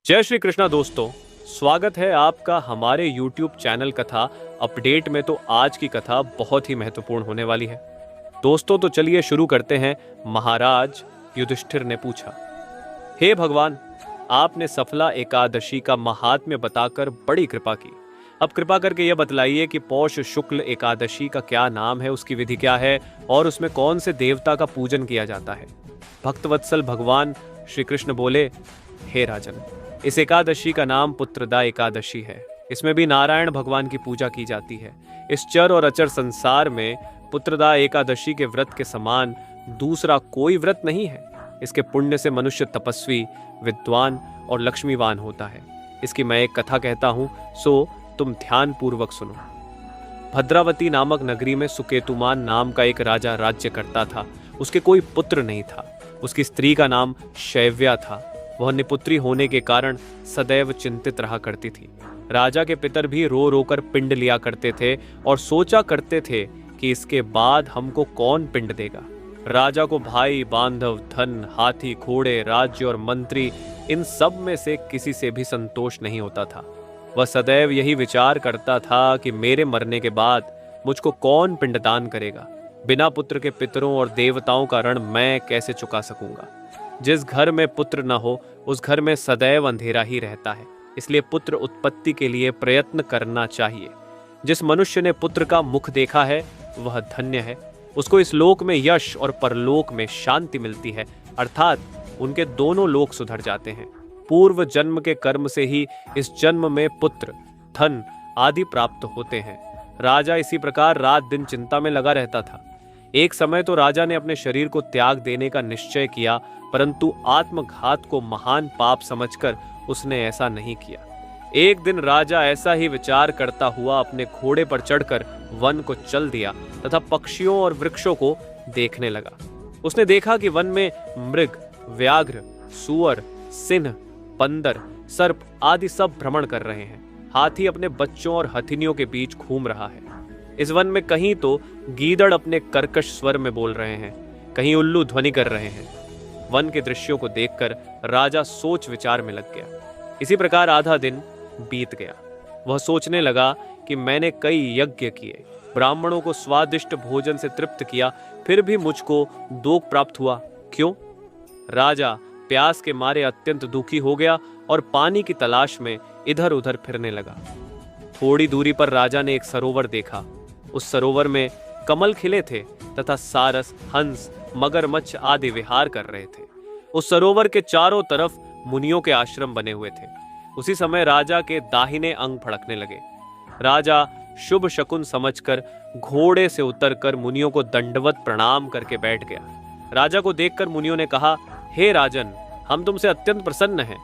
जय श्री कृष्णा दोस्तों, स्वागत है आपका हमारे YouTube चैनल कथा अपडेट में। तो आज की कथा बहुत ही महत्वपूर्ण होने वाली है दोस्तों। तो चलिए शुरू करते हैं। महाराज युधिष्ठिर ने पूछा, हे भगवान, आपने सफला एकादशी का महात्म्य बताकर बड़ी कृपा की। अब कृपा करके यह बतलाइए कि पौष शुक्ल एकादशी का क्या नाम है, उसकी विधि क्या है और उसमें कौन से देवता का पूजन किया जाता है। भक्तवत्सल भगवान श्री कृष्ण बोले, हे राजन, इस एकादशी का नाम पुत्रदा एकादशी है। इसमें भी नारायण भगवान की पूजा की जाती है। इस चर और अचर संसार में पुत्रदा एकादशी के व्रत के समान दूसरा कोई व्रत नहीं है। इसके पुण्य से मनुष्य तपस्वी, विद्वान और लक्ष्मीवान होता है। इसकी मैं एक कथा कहता हूं, सो तुम ध्यान पूर्वक सुनो। भद्रावती नामक नगरी में सुकेतुमान नाम का एक राजा राज्य करता था। उसके कोई पुत्र नहीं था। उसकी स्त्री का नाम शैव्या था। वह निपुत्री होने के कारण सदैव चिंतित रहा करती थी। राजा के पितर भी रो रो कर पिंड लिया करते थे और सोचा करते थे कि इसके बाद हमको कौन पिंड देगा। राजा को भाई, बांधव, धन, हाथी, घोड़े, राज्य और मंत्री, इन सब में से किसी से भी संतोष नहीं होता था। वह सदैव यही विचार करता था कि मेरे मरने के बाद मुझको कौन पिंडदान करेगा। बिना पुत्र के पितरों और देवताओं का ऋण मैं कैसे चुका सकूंगा। जिस घर में पुत्र न हो उस घर में सदैव अंधेरा ही रहता है। इसलिए पुत्र उत्पत्ति के लिए प्रयत्न करना चाहिए। जिस मनुष्य ने पुत्र का मुख देखा है वह धन्य है। उसको इस लोक में यश और परलोक में शांति मिलती है, अर्थात उनके दोनों लोक सुधर जाते हैं। पूर्व जन्म के कर्म से ही इस जन्म में पुत्र, धन आदि प्राप्त होते हैं। राजा इसी प्रकार रात दिन चिंता में लगा रहता था। एक समय तो राजा ने अपने शरीर को त्याग देने का निश्चय किया, परंतु आत्मघात को महान पाप समझकर उसने ऐसा नहीं किया। एक दिन राजा ऐसा ही विचार करता हुआ अपने घोड़े पर चढ़कर वन को चल दिया तथा पक्षियों और वृक्षों को देखने लगा। उसने देखा कि वन में मृग, व्याघ्र, सूअर, सिंह, बंदर, सर्प आदि सब भ्रमण कर रहे हैं। हाथी अपने बच्चों और हथिनियों के बीच घूम रहा है। इस वन में कहीं तो गीदड़ अपने कर्कश स्वर में बोल रहे हैं, कहीं उल्लू ध्वनि कर रहे हैं। वन के दृश्यों को देखकर राजा सोच विचार में लग गया। इसी प्रकार आधा दिन बीत गया। वह सोचने लगा कि मैंने कई यज्ञ किए, ब्राह्मणों को स्वादिष्ट भोजन से तृप्त किया, फिर भी मुझको दोख प्राप्त हुआ। क्यों? राजा प्यास के मारे अत्यंत दुखी हो गया और पानी की तलाश में इधर उधर फिरने लगा। थोड़ी दूरी पर राजा ने एक सरोवर देखा। उस सरोवर में कमल खिले थे तथा सारस, हंस, मगरमच्छ आदि विहार कर रहे थे। उस सरोवर के चारों तरफ मुनियों के आश्रम बने हुए थे। उसी समय राजा के दाहिने अंग फड़कने लगे। राजा शुभ शकुन समझकर घोड़े से उतरकर मुनियों को दंडवत प्रणाम करके बैठ गया। राजा को देखकर मुनियों ने कहा, हे राजन, हम तुमसे अत्यंत प्रसन्न हैं।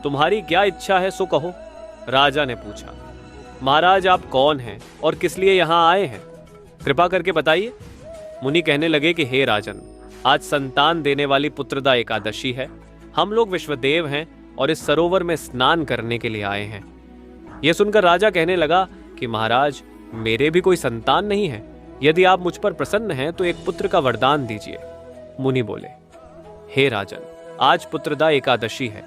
तुम्हारी क्या इच्छा है सो कहो। राजा ने पूछा, महाराज आप कौन हैं और किस लिए यहाँ आए हैं, कृपा करके बताइए। मुनि कहने लगे कि हे राजन, आज संतान देने वाली पुत्रदा एकादशी है। हम लोग विश्वदेव हैं और इस सरोवर में स्नान करने के लिए आए हैं। यह सुनकर राजा कहने लगा कि महाराज, मेरे भी कोई संतान नहीं है। यदि आप मुझ पर प्रसन्न हैं तो एक पुत्र का वरदान दीजिए। मुनि बोले, हे राजन, आज पुत्रदा एकादशी है।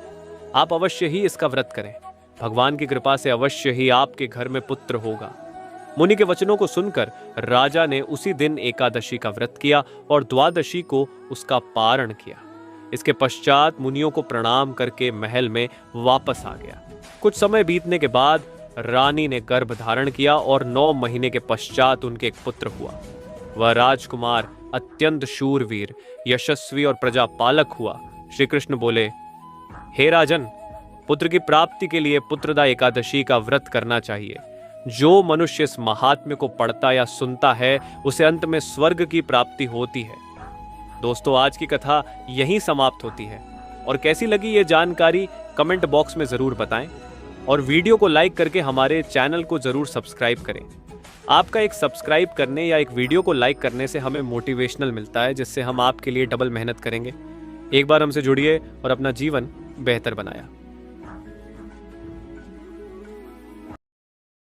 आप अवश्य ही इसका व्रत करें। भगवान की कृपा से अवश्य ही आपके घर में पुत्र होगा। मुनि के वचनों को सुनकर राजा ने उसी दिन एकादशी का व्रत किया और द्वादशी को उसका पारण किया। इसके पश्चात मुनियों को प्रणाम करके महल में वापस आ गया। कुछ समय बीतने के बाद रानी ने गर्भ धारण किया और 9 महीने के पश्चात उनके एक पुत्र हुआ। वह राजकुमार अत्यंत शूरवीर, यशस्वी और प्रजापालक हुआ। श्री कृष्ण बोले, हे राजन, पुत्र की प्राप्ति के लिए पुत्रदा एकादशी का व्रत करना चाहिए। जो मनुष्य इस महात्म्य को पढ़ता या सुनता है उसे अंत में स्वर्ग की प्राप्ति होती है। दोस्तों, आज की कथा यहीं समाप्त होती है और कैसी लगी ये जानकारी कमेंट बॉक्स में जरूर बताएं और वीडियो को लाइक करके हमारे चैनल को जरूर सब्सक्राइब करें। आपका एक सब्सक्राइब करने या एक वीडियो को लाइक करने से हमें मोटिवेशनल मिलता है, जिससे हम आपके लिए डबल मेहनत करेंगे। एक बार हमसे जुड़िए और अपना जीवन बेहतर बनाया।